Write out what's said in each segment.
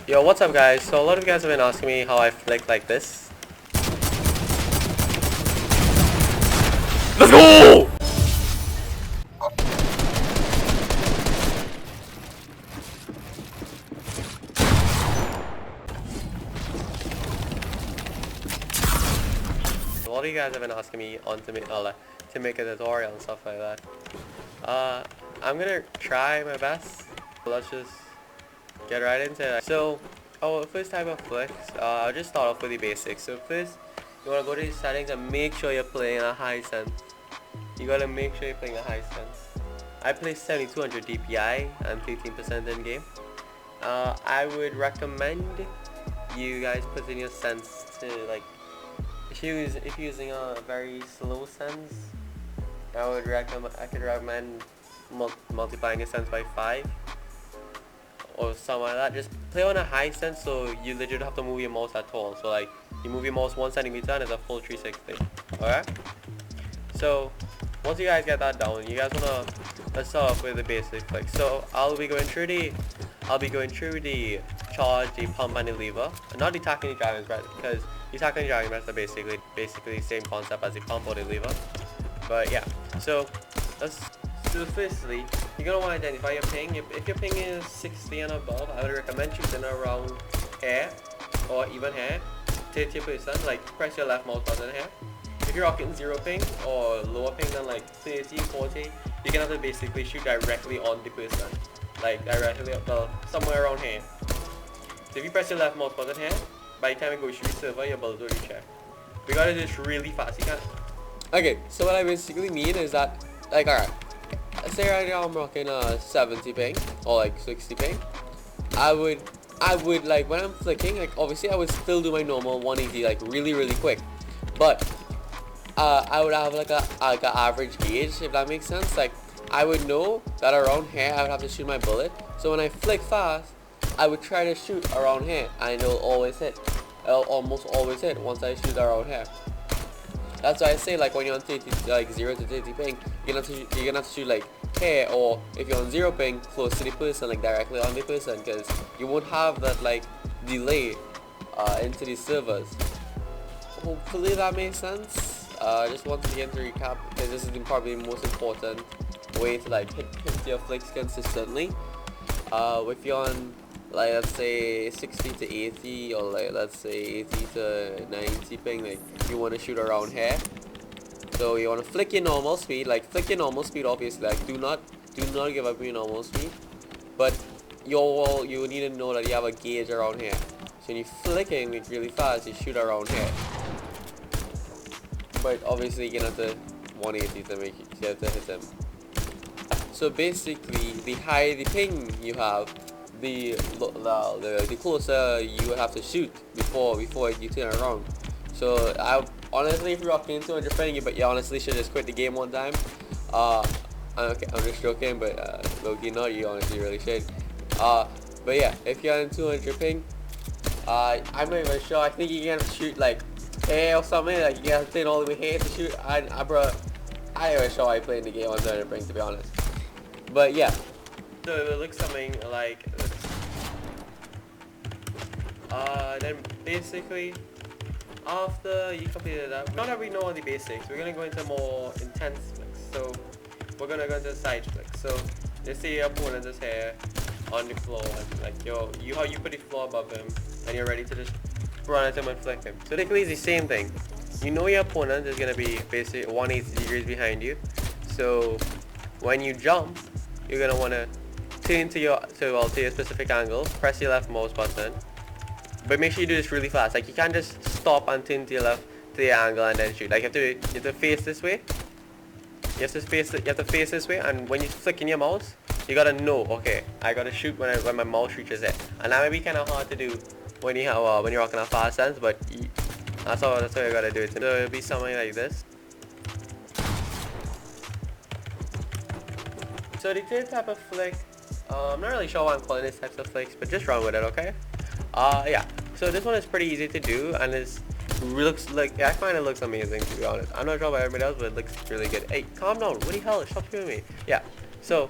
Yo, what's up guys? So a lot of you guys have been asking me how I flick like this. Let's go! A lot of you guys have been asking me to make a tutorial and stuff like that. I'm gonna try my best. Let's just get right into it. So, our first type of flicks, I'll just start off with the basics. So first, you wanna go to the settings and make sure you're playing a high sense. You gotta make sure you're playing a high sense. I play 7200 DPI and 15% in game. I would recommend you guys put in your sense to like, if you're using a very slow sense, I could recommend multiplying your sense by 5 or something like that. Just play on a high sense, so you legit don't have to move your mouse at all. So like, you move your mouse 1 centimeter and it's a full 360. Alright? So once you guys get that down, you guys wanna, let's start off with the basic flick. So I'll be going through the charge, the pump and the lever, and not the tackling the driving press, because the tackling the driving press are basically the same concept as the pump or the lever. But yeah, so firstly, you're gonna want to identify your ping. If your ping is 60 and above, I would recommend shooting around here or even here, 30%. Like press your left mouse button here. If you're rocking 0 ping or lower ping than like 30, 40, you're gonna have to basically shoot directly on the person, like directly up the somewhere around here. So if you press your left mouse button here, by the time it goes through the server, your bullets will recheck. We gotta do this really fast. You can't. Okay, so what I basically mean is that, like, alright, let's say right now I'm rocking a 70 ping or like 60 ping. I would like, when I'm flicking, like obviously I would still do my normal 180 like really quick, but I would have like a average gauge, if that makes sense. Like I would know that around here I would have to shoot my bullet, so when I flick fast I would try to shoot around here and it'll always hit. It'll almost always hit once I shoot around here. That's why I say, like, when you're on 30, like 0 to 30 ping, you're gonna have to shoot like here, or if you're on 0 ping, close to the person, like directly on the person, because you won't have that like delay into these servers. Hopefully that makes sense. Just once again to recap, because this is probably the most important way to like hit your flicks consistently. If you're on, like, let's say 60 to 80, or like let's say 80 to 90 ping, like you want to shoot around here. So you want to flick your normal speed, like flick your normal speed obviously, like do not give up your normal speed, but you need to know that you have a gauge around here. So when you're flicking it really fast, you shoot around here, but obviously you're gonna have to 180 to make it, you have to hit them. So basically, the higher the ping you have, the closer you would have to shoot before you turn around. So honestly, if you're rocking 200 ping, you honestly should just quit the game one time. Okay, I'm just joking, but low-key not, you honestly really should. But yeah, if you're on 200 ping, I'm not even sure. I think you can shoot like here or something. Like you have to turn all the way here to shoot. Bro, I ain't even sure I played the game on 200 ping, to be honest. But yeah, so it will look something like this. Then basically, after you completed that, now that we know all the basics, we're gonna go into more intense flicks. So we're gonna go into side flicks. So let's say your opponent is here on the floor, and like how you put the floor above him, and you're ready to just run at him and flick him. So basically it's the same thing. You know your opponent is gonna be basically 180 degrees behind you. So when you jump, you're gonna wanna turn to your specific angle, press your left mouse button, but make sure you do this really fast. Like you can't just stop and turn to your left to your angle and then shoot. Like you have to face this way. You have to face this way, and when you're flicking your mouse, you gotta know, okay, I gotta shoot when my mouse reaches it. And that may be kind of hard to do when you're rocking a fast sense, but that's how you gotta do it. So it'll be something like this. So the third type of flick, I'm not really sure why I'm calling this types of flicks, but just run with it, okay? Yeah. So this one is pretty easy to do, and I find it looks amazing, to be honest. I'm not sure about everybody else, but it looks really good. Hey, calm down. What the hell? Stop shooting me. Yeah. So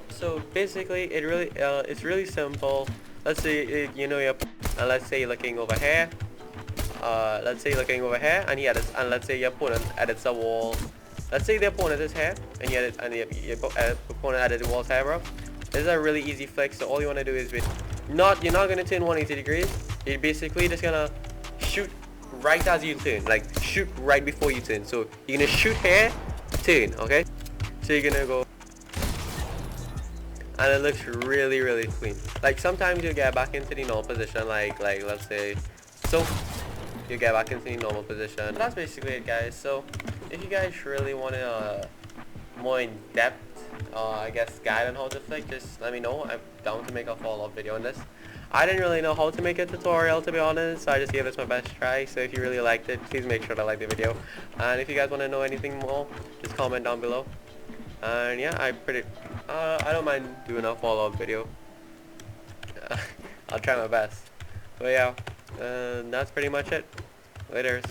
basically, it's really simple. Let's say you know and let's say you're looking over here. Let's say you're looking over here, and and let's say your opponent edits a wall. Let's say the opponent is here, and your opponent edits the walls here, bro. This is a really easy flick. So all you want to do is you're not gonna turn 180 degrees. You're basically just gonna shoot right as you turn, like shoot right before you turn. So you're gonna shoot here, turn, okay? So you're gonna go, and it looks really clean. Like sometimes you get back into the normal position, like let's say, so you get back into the normal position. But that's basically it, guys. So if you guys really want to more in depth, I guess guide on how to flick, just let me know. I'm down to make a follow-up video on this. I didn't really know how to make a tutorial, to be honest, so I just gave this my best try. So if you really liked it, please make sure to like the video, and if you guys want to know anything more, just comment down below. And yeah, I don't mind doing a follow-up video. I'll try my best. But yeah, that's pretty much it. Later.